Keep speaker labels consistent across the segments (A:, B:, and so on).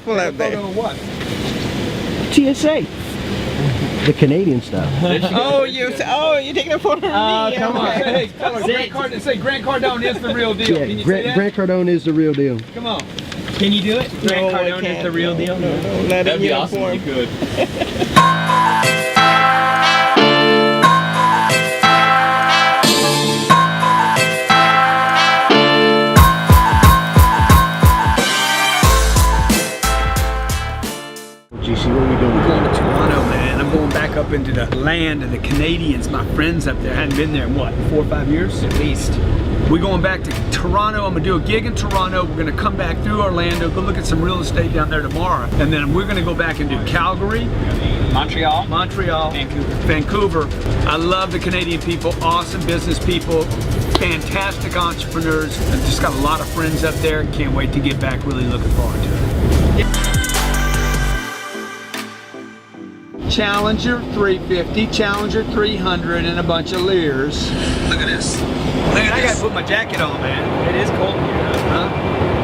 A: Pull out there.
B: What?
C: TSA. The Canadian stuff.
A: Oh, you're taking a photo of me.
B: Come on.
A: Okay.
B: Hey, say Grant Cardone is the real deal.
C: Yeah,
B: Can you say that?
C: Grant Cardone is the real deal.
B: Come on.
D: Can you do it? Grant
A: No, I
D: Cardone
A: can't.
D: is the real deal?
A: No, let
D: That'd
A: it
D: be awesome if you could.
C: GC, what are we doing?
B: We're going to Toronto, man. I'm going back up into the land of the Canadians, my friends up there. I hadn't been there in what, 4 or 5 years? At least. We're going back to Toronto. I'm gonna do a gig in Toronto. We're gonna come back through Orlando, go look at some real estate down there tomorrow. And then we're gonna go back and do Calgary,
D: Montreal,
B: Vancouver. I love the Canadian people, awesome business people, fantastic entrepreneurs. I've just got a lot of friends up there. Can't wait to get back, really looking forward to it. Challenger 350, Challenger 300, and a bunch of Lears. Look at this. Look at this. I gotta put my jacket on, man.
D: It is cold here, huh?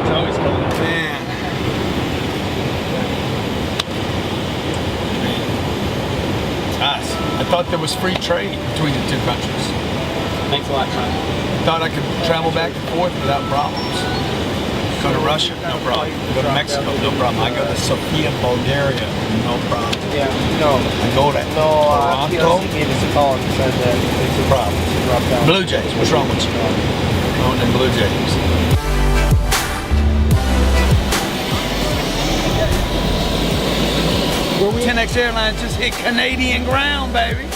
D: It's always cold.
B: Man. Us. I thought there was free trade between the two countries.
D: Thanks a lot, Sean.
B: Thought I could travel back and forth without problems. Go to Russia, no problem. Go to Mexico, no problem. I go to Sofia, Bulgaria, no problem.
E: Yeah, no.
B: I go to Toronto,
E: gave us a call and said that it's a problem.
B: Blue Jays, what's wrong with you? Going to Blue Jays. 10X Airlines just hit Canadian ground, baby.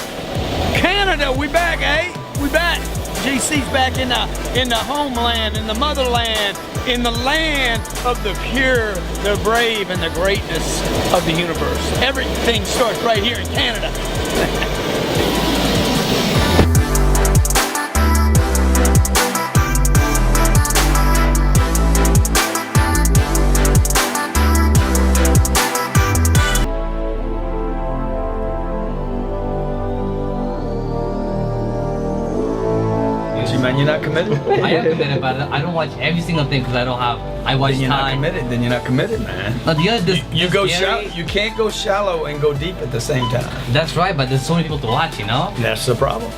B: Canada, we back, eh? We back. GC's back in the homeland, in the motherland, in the land of the pure, the brave, and the greatness of the universe. Everything starts right here in Canada. Man, you're not committed?
F: I am committed, but I don't watch every single thing because I watch
B: Then you're not
F: time.
B: committed. Then you're not committed, man.
F: But the other,
B: You go shallow. You can't go shallow and go deep at the same time.
F: That's right, but there's so many people to watch, you know?
B: That's the problem.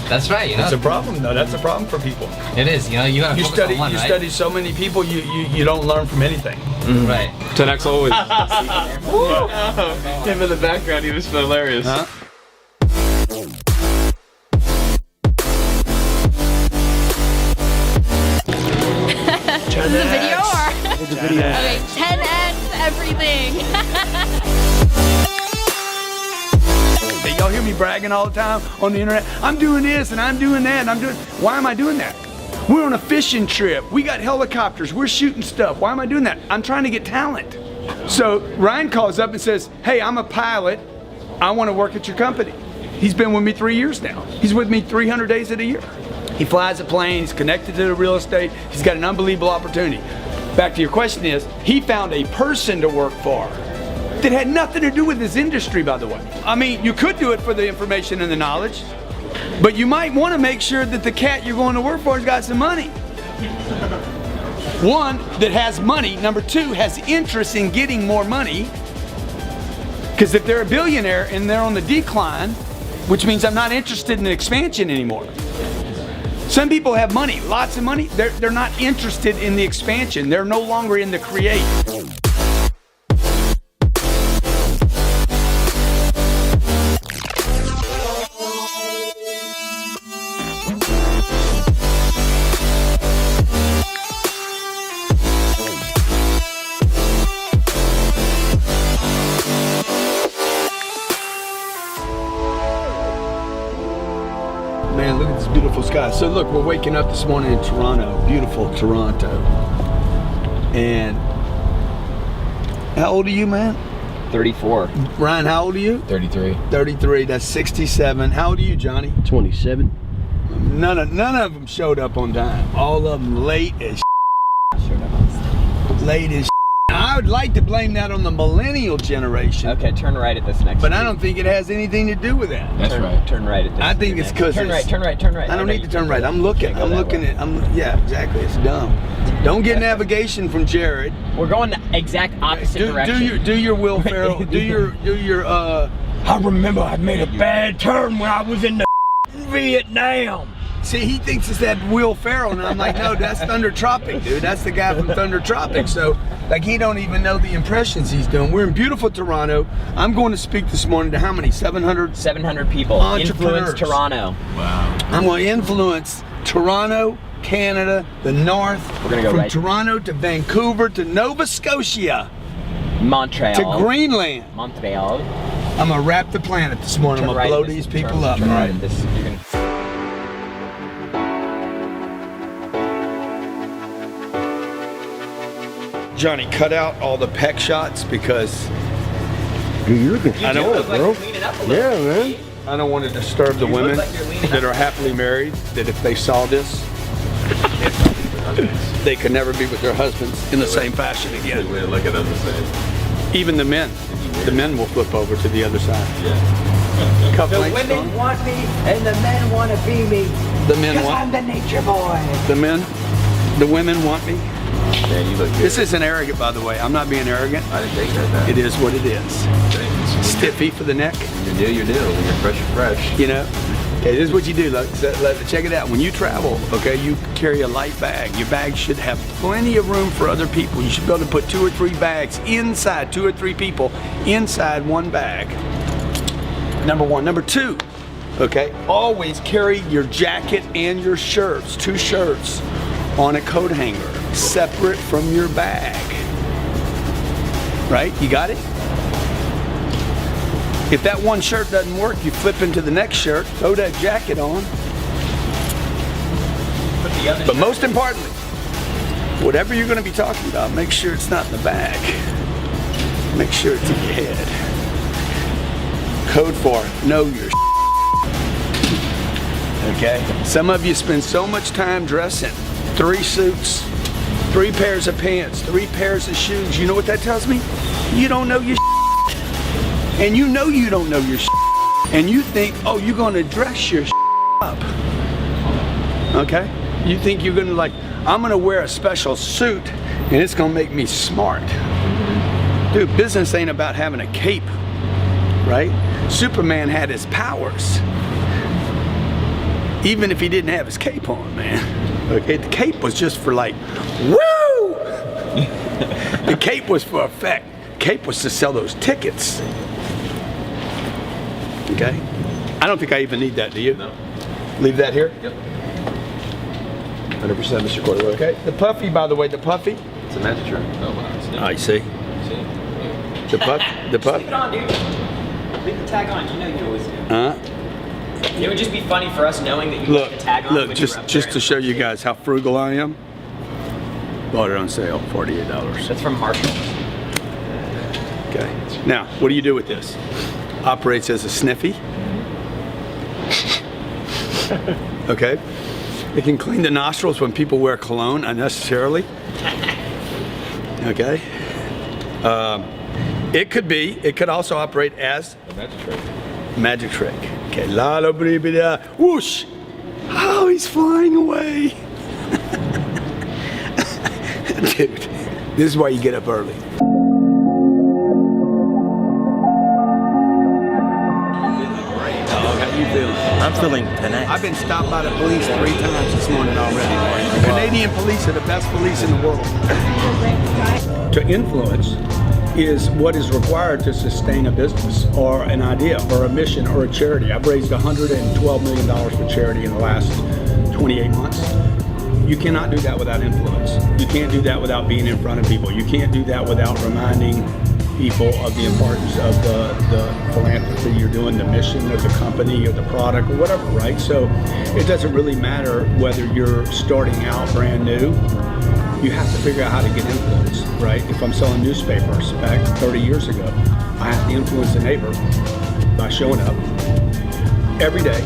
F: That's right, you know?
B: That's a problem, though. That's a problem for people.
F: It is, you know? You gotta focus on one,
B: You
F: right?
B: study so many people, you don't learn from anything.
F: Right.
D: 10X always.
E: Him in the background, he was hilarious.
B: Huh?
G: Is this a video or?
C: It's a video.
G: Okay, 10X everything.
B: Hey, y'all hear me bragging all the time on the internet? I'm doing this and I'm doing that and I'm doing. Why am I doing that? We're on a fishing trip. We got helicopters. We're shooting stuff. Why am I doing that? I'm trying to get talent. So Ryan calls up and says, hey, I'm a pilot. I want to work at your company. He's been with me 3 years now. He's with me 300 days of the year. He flies a plane, he's connected to the real estate, he's got an unbelievable opportunity. Back to your question is, he found a person to work for that had nothing to do with his industry, by the way. I mean, you could do it for the information and the knowledge, but you might want to make sure that the cat you're going to work for has got some money. One, that has money. Number two, has interest in getting more money. Because if they're a billionaire and they're on the decline, which means I'm not interested in expansion anymore. Some people have money, lots of money. They're not interested in the expansion. They're no longer in the create. Man, look at this beautiful sky. So look, we're waking up this morning in Toronto, beautiful Toronto. And how old are you, man?
E: 34.
B: Ryan, how old are you?
E: 33.
B: 33, that's 67. How old are you, Johnny?
C: 27.
B: None of them showed up on time. All of them late as late as I would like to blame that on the millennial generation.
E: Okay, turn right at this next.
B: But I don't think it has anything to do with that.
E: That's right. Turn right at this.
B: I think it's because
E: turn right. Turn right. Turn right.
B: I don't need to turn right. I'm looking. I'm looking at. Yeah, exactly. It's dumb. Don't get navigation from Jared.
E: We're going the exact opposite direction.
B: Do your Will Ferrell. do your. I remember I made a bad turn when I was in the Vietnam. See, he thinks it's that Will Ferrell, and I'm like, no, that's Thunder Tropic, dude. That's the guy from Thunder Tropic. So, like, he don't even know the impressions he's doing. We're in beautiful Toronto. I'm going to speak this morning to how many? 700
E: people.
B: Entrepreneurs.
E: Influence Toronto.
B: Wow. I'm going to influence Toronto, Canada, the North.
E: We're gonna go
B: from
E: right.
B: Toronto to Vancouver to Nova Scotia.
E: Montreal.
B: To Greenland.
E: Montreal.
B: I'm going to wrap the planet this morning. I'm going to blow these people up.
E: Turn right at this. You're gonna...
B: Johnny, cut out all the peck shots because
C: Dude, you're looking
B: I don't,
C: bro. Yeah, man.
B: I don't want to disturb the women that are happily married, that if they saw this, they could never be with their husbands in the same fashion again.
H: Look at them the same.
B: Even the men. The men will flip over to the other side.
H: Yeah.
B: The
I: women want me and the men want to be me.
B: The men want.
I: I'm the nature boy.
B: The women want me.
H: Yeah, you look good.
B: This isn't arrogant, by the way. I'm not being arrogant.
H: I didn't think that.
B: It is what it is. Stiffy for the neck.
H: You do your deal. When you're fresh.
B: You know? Okay, this is what you do. Look, check it out. When you travel, okay, you carry a light bag. Your bag should have plenty of room for other people. You should be able to put 2 or 3 bags inside, 2 or 3 people inside one bag. Number one. Number two, okay, always carry your jacket and your shirts, 2 shirts, on a coat hanger, separate from your bag. Right? You got it? If that one shirt doesn't work, you flip into the next shirt, throw that jacket on. But most importantly, whatever you're going to be talking about, make sure it's not in the bag. Make sure it's in your head. Code for know your okay? Some of you spend so much time dressing. 3 suits, 3 pairs of pants, 3 pairs of shoes. You know what that tells me? You don't know your and you know you don't know your and you think, oh, you're gonna dress your up. Okay? You think you're gonna I'm gonna wear a special suit and it's gonna make me smart. Dude, business ain't about having a cape, right? Superman had his powers. Even if he didn't have his cape on, man. Okay, the cape was just for woo! The cape was for effect. Cape was to sell those tickets. Okay? I don't think I even need that, do you?
H: No.
B: Leave that here?
H: Yep.
B: 100% Mr. Quarterback. Okay, the puffy, by the way, the puffy.
H: It's a magic trick. Oh, wow.
B: I see. The puff, the puff.
E: Leave it on, dude. Leave the tag on. You know you always do.
F: It would just be funny for us knowing that you
B: Look,
F: put the tag on.
B: look,
F: when
B: just
F: you were up
B: just
F: there
B: to
F: and-
B: show you guys how frugal I am. Bought it on sale, $48.
F: That's from Marshall.
B: Okay. Now, what do you do with this? Operates as a sniffy. Okay. It can clean the nostrils when people wear cologne unnecessarily. Okay. It could also operate as
H: A magic trick.
B: magic trick. Okay. La la bri bi da. Whoosh. Oh, he's flying away. Dude, this is why you get up early. How you feeling?
J: I'm feeling tonight.
B: I've been stopped by the police 3 times this morning already. The Canadian police are the best police in the world. To influence is what is required to sustain a business or an idea or a mission or a charity. I've raised $112 million for charity in the last 28 months. You cannot do that without influence. You can't do that without being in front of people. You can't do that without reminding people of the importance of the philanthropy you're doing, the mission of the company or the product or whatever, right? So it doesn't really matter whether you're starting out brand new. You have to figure out how to get influence, right? If I'm selling newspapers back 30 years ago, I have to influence a neighbor by showing up every day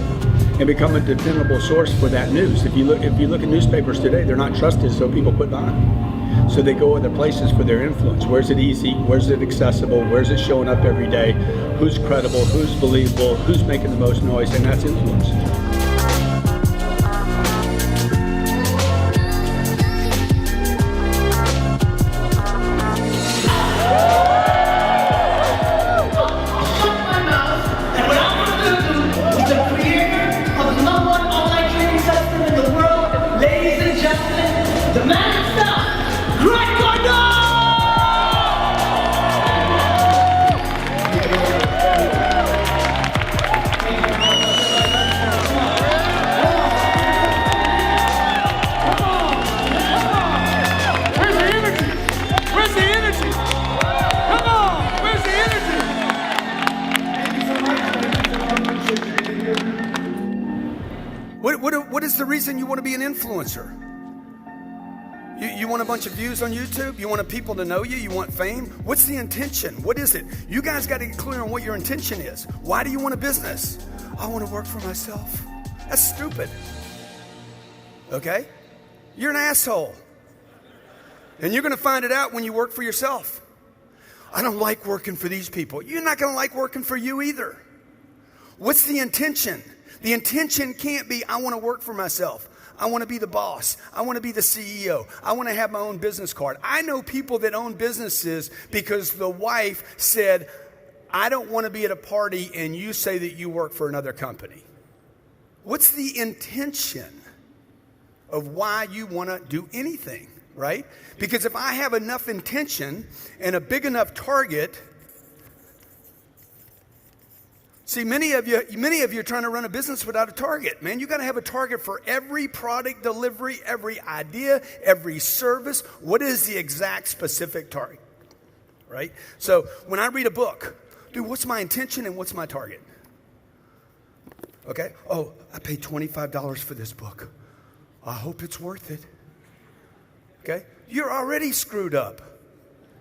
B: and become a dependable source for that news. If you look at newspapers today, they're not trusted, so people quit buying. So they go other places for their influence. Where's it easy? Where's it accessible? Where's it showing up every day? Who's credible? Who's believable? Who's making the most noise? And that's influence. What is the reason you want to be an influencer? You want a bunch of views on YouTube? You want people to know you? You want fame? What's the intention? What is it? You guys got to get clear on what your intention is. Why do you want a business? I want to work for myself. That's stupid. Okay? You're an asshole. And you're going to find it out when you work for yourself. I don't like working for these people. You're not going to like working for you either. What's the intention? The intention can't be, I want to work for myself. I want to be the boss. I want to be the CEO. I want to have my own business card. I know people that own businesses because the wife said, I don't want to be at a party and you say that you work for another company. What's the intention of why you want to do anything, right? Because if I have enough intention and a big enough target. See, many of you are trying to run a business without a target. Man, you got to have a target for every product delivery, every idea, every service. What is the exact specific target, right? So when I read a book, dude, what's my intention and what's my target? Okay? Oh, I paid $25 for this book. I hope it's worth it. Okay? You're already screwed up.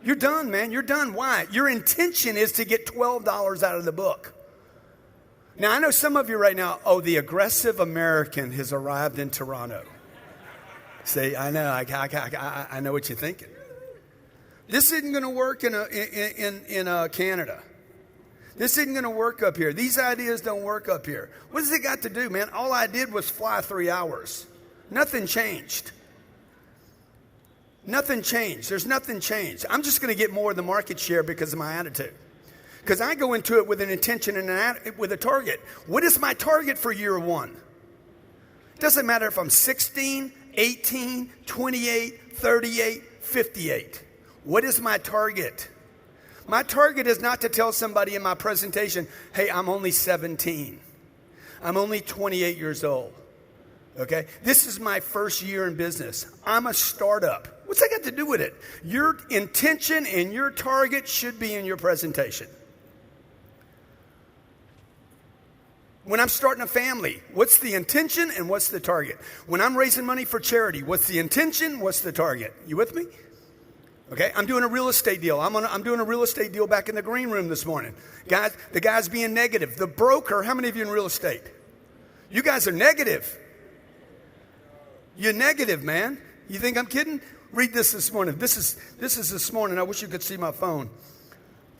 B: You're done, man. You're done. Why? Your intention is to get $12 out of the book. Now, I know some of you right now, the aggressive American has arrived in Toronto. See, I know, I know what you're thinking. This isn't going to work in Canada. This isn't going to work up here. These ideas don't work up here. What has it got to do, man? All I did was fly 3 hours. Nothing changed. Nothing changed. There's nothing changed. I'm just going to get more of the market share because of my attitude. Because I go into it with an intention and with a target. What is my target for year one? It doesn't matter if I'm 16, 18, 28, 38, 58. What is my target? My target is not to tell somebody in my presentation, hey, I'm only 17. I'm only 28 years old. Okay? This is my first year in business. I'm a startup. What's that got to do with it? Your intention and your target should be in your presentation. When I'm starting a family, what's the intention and what's the target? When I'm raising money for charity, what's the intention? What's the target? You with me? Okay, I'm doing a real estate deal. I'm doing a real estate deal back in the green room this morning. Guys, the guy's being negative. The broker, how many of you in real estate? You guys are negative. You're negative, man. You think I'm kidding? Read this morning. This is this morning. I wish you could see my phone.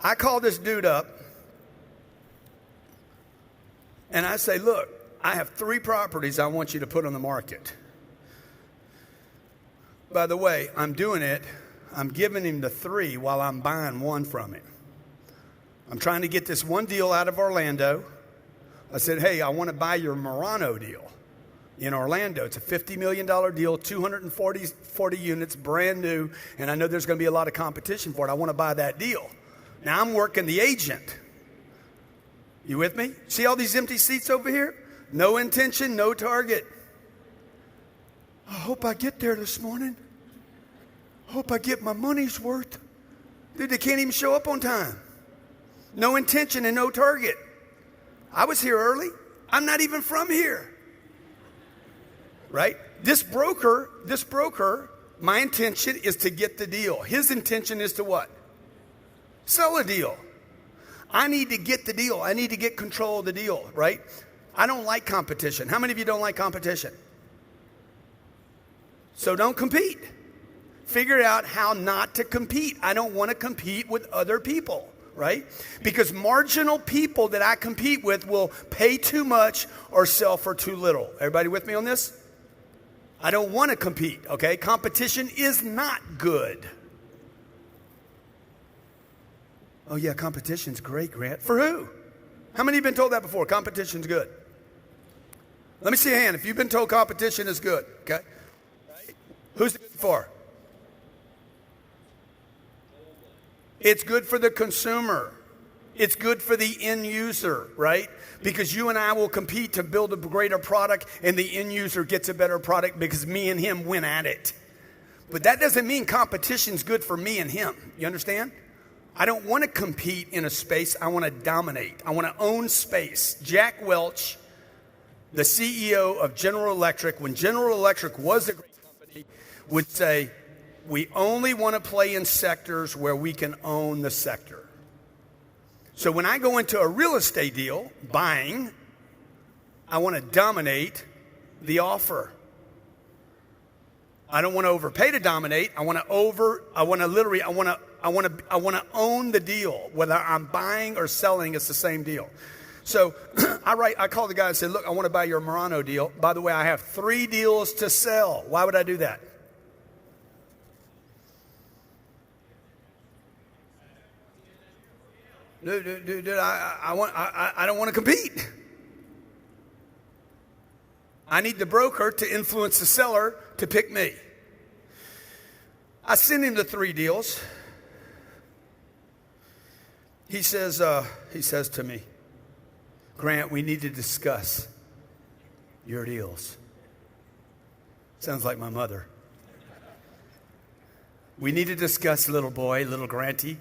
B: I call this dude up. And I say, look, I have 3 properties I want you to put on the market. By the way, I'm doing it. I'm giving him the 3 while I'm buying 1 from him. I'm trying to get this one deal out of Orlando. I said, hey, I want to buy your Murano deal in Orlando. It's a $50 million deal, 240 units, brand new. And I know there's going to be a lot of competition for it. I want to buy that deal. Now I'm working the agent. You with me? See all these empty seats over here? No intention, no target. I hope I get there this morning. I hope I get my money's worth. Dude, they can't even show up on time. No intention and no target. I was here early. I'm not even from here. Right? This broker, my intention is to get the deal. His intention is to what? Sell a deal. I need to get the deal. I need to get control of the deal, right? I don't like competition. How many of you don't like competition? So don't compete. Figure out how not to compete. I don't want to compete with other people, right? Because marginal people that I compete with will pay too much or sell for too little. Everybody with me on this? I don't want to compete, okay? Competition is not good. Oh yeah, competition's great, Grant. For who? How many have been told that before? Competition's good. Let me see a hand if you've been told competition is good, okay? Who's it good for? It's good for the consumer. It's good for the end user, right? Because you and I will compete to build a greater product, and the end user gets a better product because me and him win at it. But that doesn't mean competition's good for me and him. You understand? I don't want to compete in a space. I want to dominate. I want to own space. Jack Welch, the CEO of General Electric, when General Electric was a great company, would say, we only want to play in sectors where we can own the sector. So when I go into a real estate deal, buying, I want to dominate the offer. I don't want to overpay to dominate. I want to own the deal. Whether I'm buying or selling, it's the same deal. So I call the guy and say, look, I want to buy your Murano deal. By the way, I have 3 deals to sell. Why would I do that? Dude, I don't want to compete. I need the broker to influence the seller to pick me. I send him the 3 deals. He says to me, Grant, we need to discuss your deals. Sounds like my mother. We need to discuss, little boy, little Granty,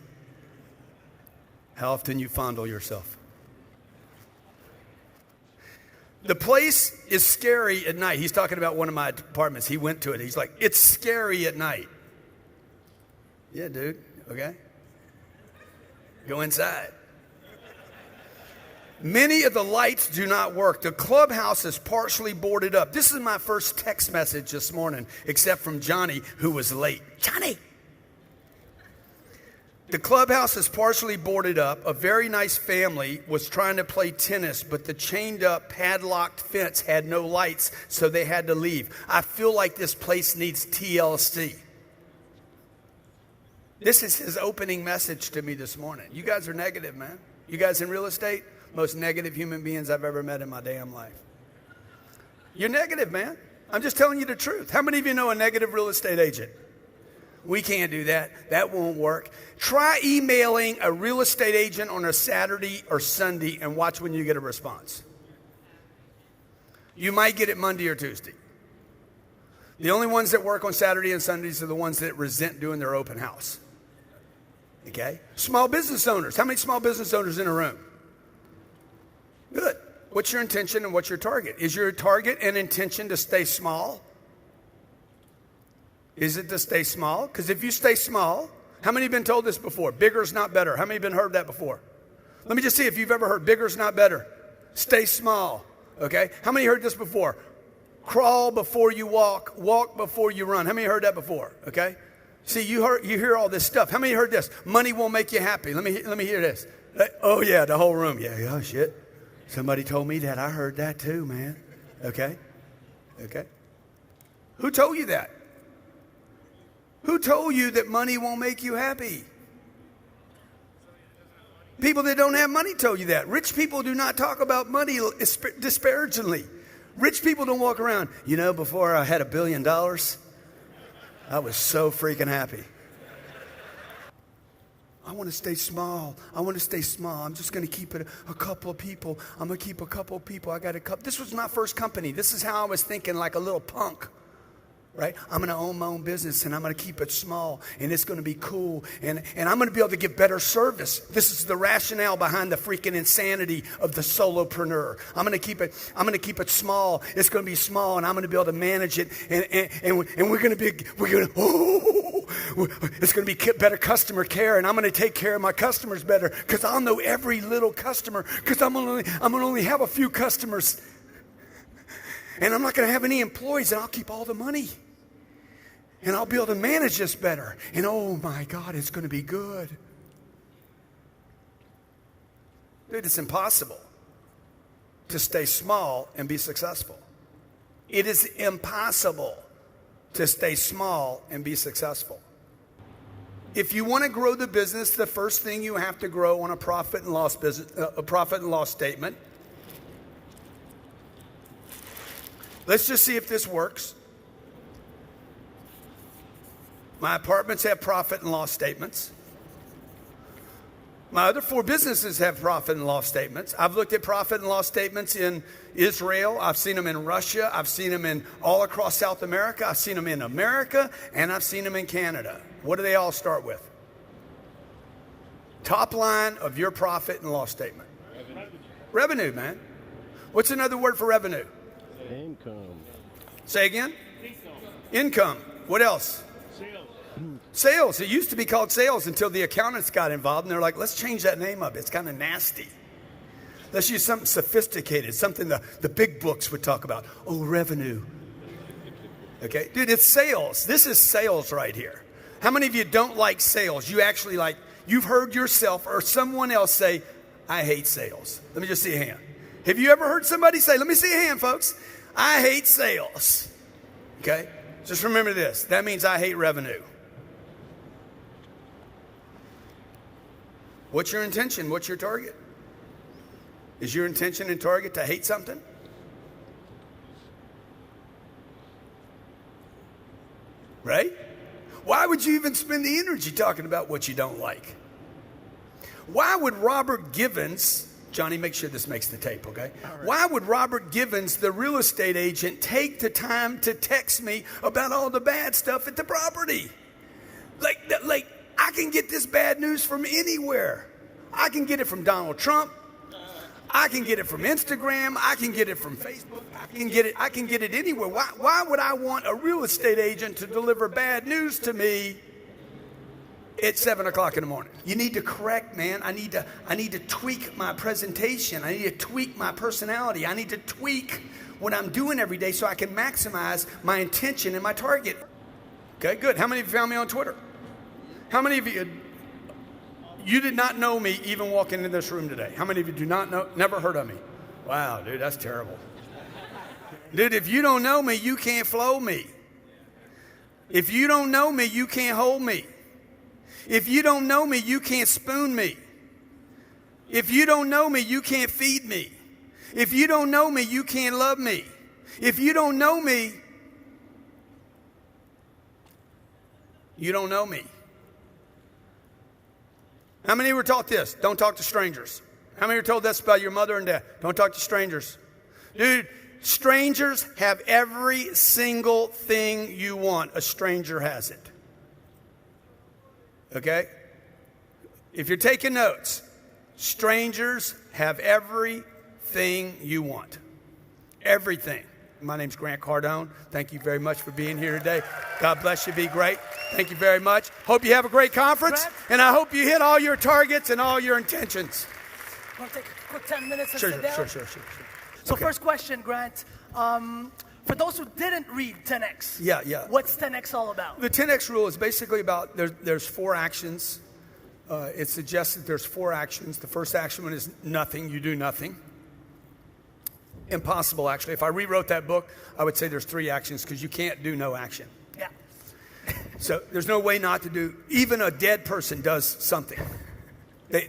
B: how often you fondle yourself. The place is scary at night. He's talking about one of my apartments. He went to it. He's like, it's scary at night. Yeah, dude. Okay. Go inside. Many of the lights do not work. The clubhouse is partially boarded up. This is my first text message this morning, except from Johnny, who was late. Johnny! The clubhouse is partially boarded up. A very nice family was trying to play tennis, but the chained up, padlocked fence had no lights, so they had to leave. I feel like this place needs TLC. This is his opening message to me this morning. You guys are negative, man. You guys in real estate, most negative human beings I've ever met in my damn life. You're negative, man. I'm just telling you the truth. How many of you know a negative real estate agent? We can't do that. That won't work. Try emailing a real estate agent on a Saturday or Sunday and watch when you get a response. You might get it Monday or Tuesday. The only ones that work on Saturday and Sundays are the ones that resent doing their open house. Okay? Small business owners. How many small business owners in a room? Good. What's your intention and what's your target? Is your target and intention to stay small? Is it to stay small? Because if you stay small, how many have been told this before? Bigger's not better. How many have been heard that before? Let me just see if you've ever heard bigger's not better. Stay small. Okay? How many heard this before? Crawl before you walk, walk before you run. How many heard that before? Okay? See, you hear all this stuff. How many heard this? Money won't make you happy. Let me hear this. Oh yeah, the whole room. Yeah, oh shit. Somebody told me that. I heard that too, man. Okay? Okay? Who told you that? Who told you that money won't make you happy? People that don't have money told you that. Rich people do not talk about money disparagingly. Rich people don't walk around, you know, before I had $1 billion, I was so freaking happy. I want to stay small. I want to stay small. I'm just going to keep it a couple of people. I'm going to keep a couple of people. I got a couple. This was my first company. This is how I was thinking, like a little punk. Right? I'm going to own my own business and I'm going to keep it small and it's going to be cool and I'm going to be able to give better service. This is the rationale behind the freaking insanity of the solopreneur. I'm going to keep it small. It's going to be small and I'm going to be able to manage it and it's going to be better customer care and I'm going to take care of my customers better because I'll know every little customer because I'm going to only have a few customers. And I'm not going to have any employees and I'll keep all the money. And I'll be able to manage this better. And oh my God, it's going to be good. Dude, it's impossible to stay small and be successful. It is impossible to stay small and be successful. If you want to grow the business, the first thing you have to grow on a profit and loss business, a profit and loss statement. Let's just see if this works. My apartments have profit and loss statements. My other 4 businesses have profit and loss statements. I've looked at profit and loss statements in Israel. I've seen them in Russia. I've seen them in all across South America. I've seen them in America, and I've seen them in Canada. What do they all start with? Top line of your profit and loss statement. Revenue, man. What's another word for revenue?
C: Income.
B: Say again? Income. What else? Sales. It used to be called sales until the accountants got involved, and they're like, let's change that name up. It's kind of nasty. Let's use something sophisticated, something the big books would talk about. Oh, revenue. Okay? Dude, it's sales. This is sales right here. How many of you don't like sales? You actually like, you've heard yourself or someone else say, I hate sales. Let me just see a hand. Have you ever heard somebody say, let me see a hand, folks. I hate sales. Okay? Just remember this. That means I hate revenue. What's your intention? What's your target? Is your intention and target to hate something? Right? Why would you even spend the energy talking about what you don't like? Why would Robert Givens, Johnny, make sure this makes the tape, okay? Right. Why would Robert Givens, the real estate agent, take the time to text me about all the bad stuff at the property? Like, I can get this bad news from anywhere. I can get it from Donald Trump. I can get it from Instagram. I can get it from Facebook. I can get it anywhere. Why would I want a real estate agent to deliver bad news to me at 7 o'clock in the morning? You need to correct, man. I need to tweak my presentation. I need to tweak my personality. I need to tweak what I'm doing every day so I can maximize my intention and my target. Okay, good. How many of you found me on Twitter? How many of you did not know me even walking in this room today? How many of you do not know, never heard of me? Wow, dude, that's terrible. Dude, if you don't know me, you can't flow me. If you don't know me, you can't hold me. If you don't know me, you can't spoon me. If you don't know me, you can't feed me. If you don't know me, you can't love me. If you don't know me, you don't know me. How many were taught this? Don't talk to strangers. How many were told this by your mother and dad? Don't talk to strangers. Dude, strangers have every single thing you want. A stranger has it. Okay? If you're taking notes, strangers have everything you want. Everything. My name's Grant Cardone. Thank you very much for being here today. God bless you. Be great. Thank you very much. Hope you have a great conference, and I hope you hit all your targets and all your intentions.
J: Want to take a quick 10 minutes and
B: Sure.
J: sit down?
B: Sure.
J: So
B: Okay.
J: First question, Grant. For those who didn't read 10X,
B: Yeah.
J: what's 10X all about?
B: The 10X rule is basically about there's 4 actions. It suggests that there's 4 actions. The first action one is nothing. You do nothing. Impossible, actually. If I rewrote that book, I would say there's 3 actions because you can't do no action.
J: Yeah.
B: So there's no way not to do. Even a dead person does something. They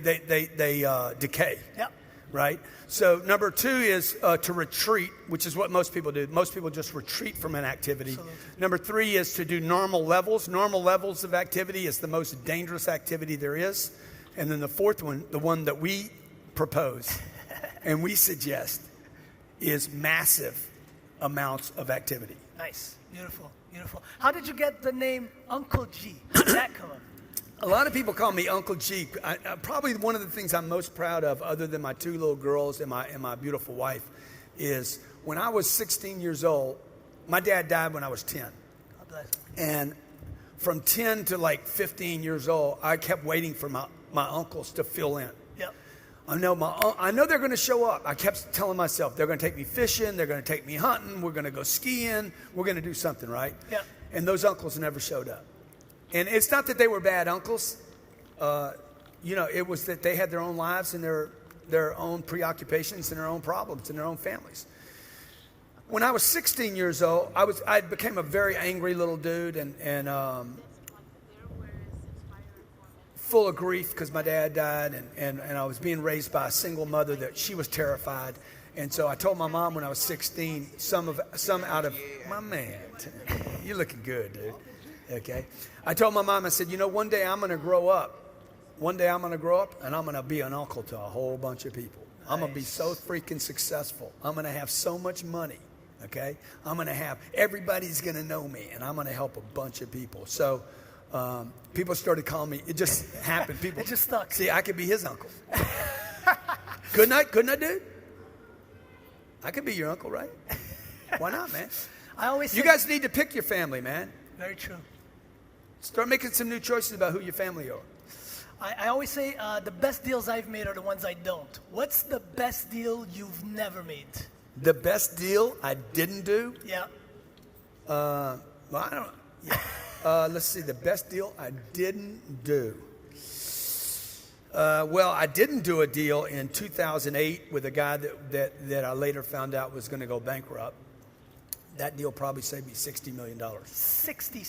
B: decay.
J: Yep.
B: Right? So number 2 is to retreat, which is what most people do. Most people just retreat from an activity.
J: Absolutely.
B: Number 3 is to do normal levels. Normal levels of activity is the most dangerous activity there is. And then the 4th one, the one that we propose and we suggest, is massive amounts of activity.
J: Nice. Beautiful. How did you get the name Uncle G? Where did that come up?
B: A lot of people call me Uncle G. Probably one of the things I'm most proud of, other than my 2 little girls and my beautiful wife, is when I was 16 years old, my dad died when I was 10.
J: God bless.
B: And from 10 to like 15 years old, I kept waiting for my uncles to fill in.
J: Yep.
B: I know they're going to show up. I kept telling myself, they're going to take me fishing, they're going to take me hunting, we're going to go skiing, we're going to do something, right?
J: Yep.
B: And those uncles never showed up. And it's not that they were bad uncles. It was that they had their own lives and their own preoccupations and their own problems and their own families. When I was 16 years old, I became a very angry little dude and full of grief because my dad died, and I was being raised by a single mother that she was terrified. And so I told my mom when I was 16, some out of my man, you're looking good, dude. Okay. I told my mom, I said, one day I'm going to grow up. One day I'm going to grow up and I'm going to be an uncle to a whole bunch of people. Nice. I'm going to be so freaking successful. I'm going to have so much money. Okay. Everybody's going to know me and I'm going to help a bunch of people. So people started calling me. It just happened. It just stuck. See, I could be his uncle. Couldn't I, dude? I could be your uncle, right? Why not, man? You guys need to pick your family, man.
J: Very true.
B: Start making some new choices about who your family are.
J: I always say the best deals I've made are the ones I don't. What's the best deal you've never made?
B: The best deal I didn't do?
J: Yeah.
B: Well, I don't. Yeah. Let's see. The best deal I didn't do. Well, I didn't do a deal in 2008 with a guy that I later found out was going to go bankrupt. That deal probably saved me $60 million.
J: 60.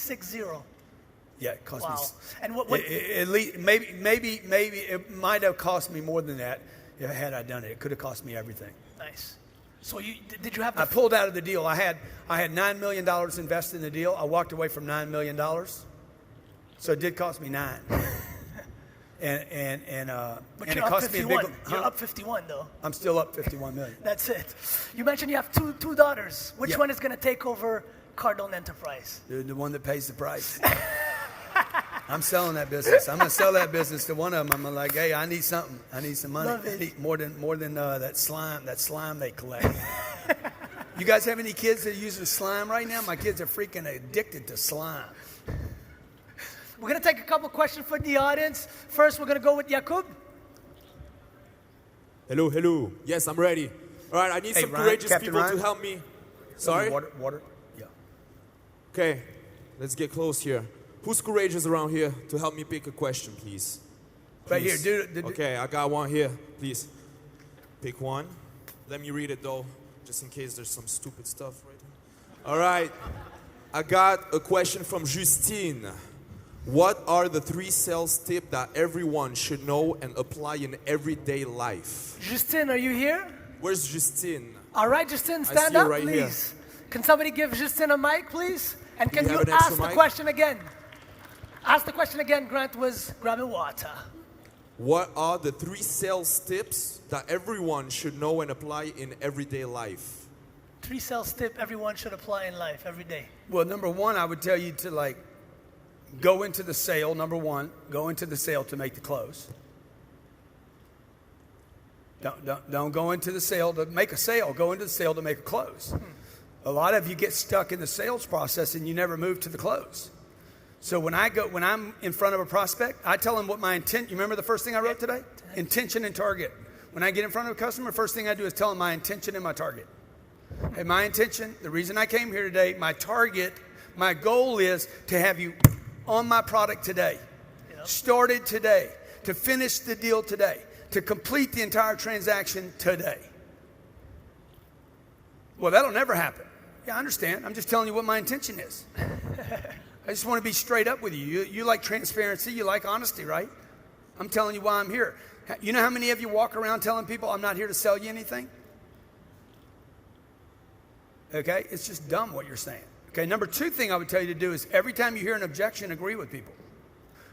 B: Yeah, it cost me.
J: And what?
B: At least maybe it might have cost me more than that had I done it. It could have cost me everything.
J: Nice. So did you have?
B: I pulled out of the deal. I had $9 million invested in the deal. I walked away from $9 million. So it did cost me $9. And it cost me a big.
J: You're up 51 though.
B: I'm still up 51 million.
J: That's it. You mentioned you have two daughters. Which one is going to take over Cardone Enterprise?
B: The one that pays the price. I'm selling that business. I'm going to sell that business to one of them. I'm like, hey, I need something. I need some money. I need more than that slime they collect. You guys have any kids that are using slime right now? My kids are freaking addicted to slime.
J: We're going to take a couple questions from the audience. First, we're going to go with Jakub.
K: Hello. Yes, I'm ready. All right, I need some courageous Captain people to help me. Sorry?
B: Water. Yeah.
K: Okay, let's get close here. Who's courageous around here to help me pick a question, please?
B: Right here, dude.
K: Okay, I got one here. Please, pick one. Let me read it, though, just in case there's some stupid stuff right here. All right, I got a question from Justine. What are the 3 sales tips that everyone should know and apply in everyday life?
J: Justine, are you here?
K: Where's Justine?
J: All right, Justine, stand up,
K: right
J: please.
K: Here.
J: Can somebody give Justine a mic, please? And can you ask the question again? Ask the question again. Grant was grabbing water.
K: What are the 3 sales tips that everyone should know and apply in everyday life?
J: 3 sales tips everyone should apply in life every day.
B: Well, number one, I would tell you to go into the sale. Number one, go into the sale to make the close. Don't go into the sale to make a sale. Go into the sale to make a close. A lot of you get stuck in the sales process and you never move to the close. So when I'm in front of a prospect, I tell them what my intent. You remember the first thing I wrote today? Intention and target. When I get in front of a customer, first thing I do is tell them my intention and my target. Hey, my intention, the reason I came here today, my target, my goal is to have you on my product today, started today, to finish the deal today, to complete the entire transaction today. Well, that'll never happen. Yeah, I understand. I'm just telling you what my intention is. I just want to be straight up with you. You like transparency. You like honesty, right? I'm telling you why I'm here. You know how many of you walk around telling people I'm not here to sell you anything? Okay? It's just dumb what you're saying. Okay, number 2 thing I would tell you to do is every time you hear an objection, agree with people.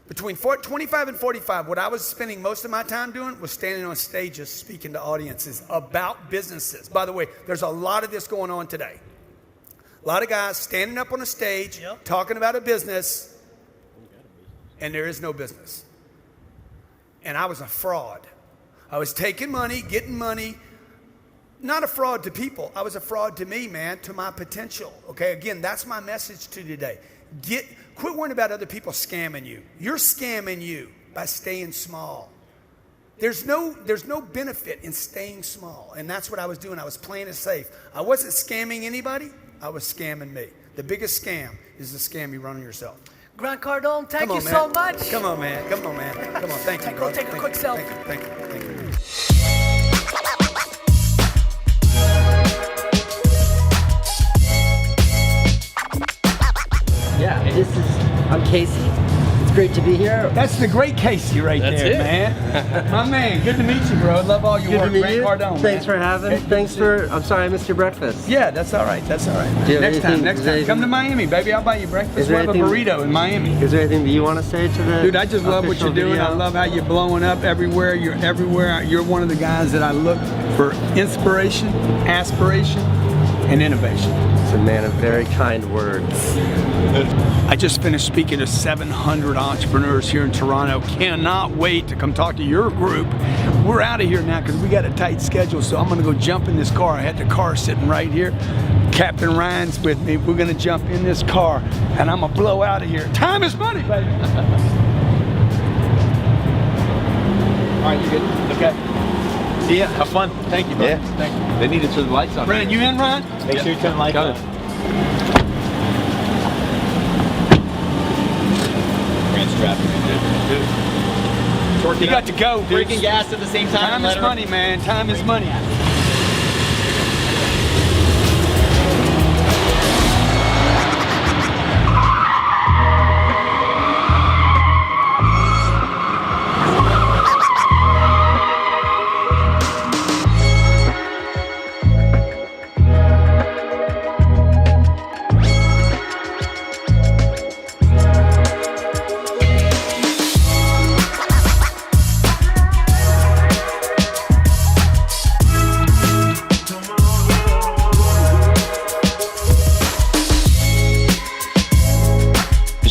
B: Between 25 and 45, what I was spending most of my time doing was standing on stages speaking to audiences about businesses. By the way, there's a lot of this going on today. A lot of guys standing up on a stage talking about a business, and there is no business. And I was a fraud. I was taking money, getting money. Not a fraud to people. I was a fraud to me, man, to my potential. Okay, again, that's my message to you today. Quit worrying about other people scamming you. You're scamming you by staying small. There's no benefit in staying small. And that's what I was doing. I was playing it safe. I wasn't scamming anybody. I was scamming me. The biggest scam is the scam you run on yourself.
J: Grant Cardone, thank
B: Come on,
J: you
B: man.
J: so much.
B: Come on, man. Come on, man. Come on. Thank you, bro.
J: Go take a quick selfie.
B: Thank you. Thank you.
C: Yeah, I'm Casey. It's great to be here.
B: That's the great Casey right there, man. My man, good to meet you, bro. Love all your
C: Good
B: work.
C: to meet
B: Grant
C: you.
B: Cardone,
C: Thanks
B: man.
C: for having.
B: Hey,
C: Thanks for. I'm sorry I missed your breakfast.
B: Yeah, that's all right. That's all right.
C: Do you have
B: Next time.
C: anything-
B: Next
C: is there
B: time. Come to
C: anything-
B: Miami, baby. I'll buy you breakfast.
C: Is there
B: We'll have a
C: anything-
B: burrito in Miami.
C: Is there anything that you want to say to the?
B: Dude, I just love what you're
C: official
B: doing. I
C: video?
B: love how you're blowing up everywhere. You're everywhere. You're one of the guys that I look for inspiration, aspiration, and innovation.
C: It's a man of very kind words.
B: I just finished speaking to 700 entrepreneurs here in Toronto. Cannot wait to come talk to your group. We're out of here now because we got a tight schedule, so I'm gonna go jump in this car. I had the car sitting right here. Captain Ryan's with me. We're gonna jump in this car and I'm gonna blow out of here. Time is money, baby.
H: All right, you good?
B: Okay. See ya.
H: Have fun. Thank you, buddy.
C: Yeah.
H: Thank you. They need to turn the lights on.
B: Brandon, you in, Ryan?
D: Make sure you turn the lights on.
H: Grant's driving.
B: You got to go, dude.
D: Freaking gas at the same time.
B: Time is money, man. Time is money.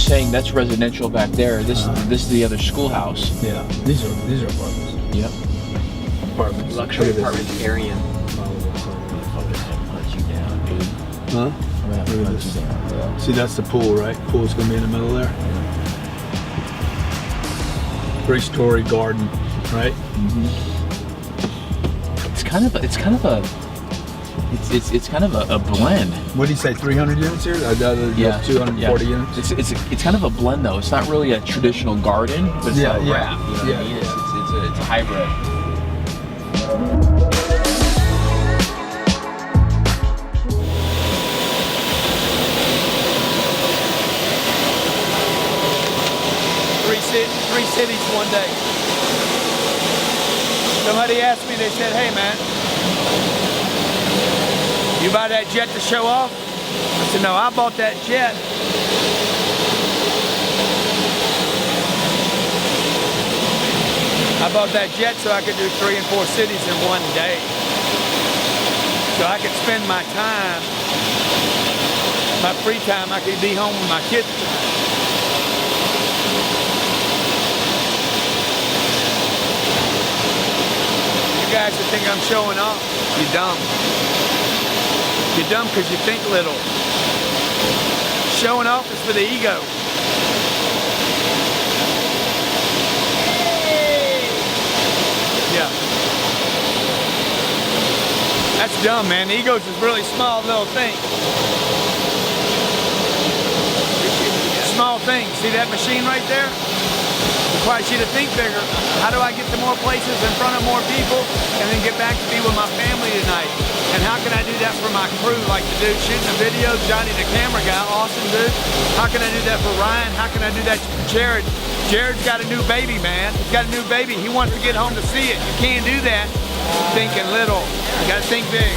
E: Saying that's residential back there. This is the other schoolhouse.
B: Yeah, these are apartments.
E: Yep.
B: Apartments.
E: Luxury apartment area.
B: Huh? Look at this. See, that's the pool, right? Pool's gonna be in the middle there. 3-story garden, right?
E: It's kind of a blend.
B: What do you say? 300 units here? I doubt it.
E: Yeah,
B: 240
E: yeah.
B: units.
E: It's kind of a blend though. It's not really a traditional garden, but it's
B: Yeah,
E: a
B: yeah,
E: wrap. You know what
B: yeah.
E: I mean? It's a hybrid.
B: Three cities one day. Somebody asked me, they said, hey man, you buy that jet to show off? I said, no, I bought that jet. I bought that jet so I could do 3 and 4 cities in one day. So I could spend my time, my free time, I could be home with my kids. You guys that think I'm showing off, you're dumb. You're dumb because you think little. Showing off is for the ego. Yeah. That's dumb, man. Egos is really small little things. Small things. See that machine right there? Requires you to think bigger. How do I get to more places in front of more people and then get back to be with my family tonight? And how can I do that for my crew, like the dude shooting the video, Johnny the camera guy, awesome dude. How can I do that for Ryan? How can I do that for Jared? Jared's got a new baby, man. He's got a new baby. He wants to get home to see it. You can't do that thinking little. You gotta think big.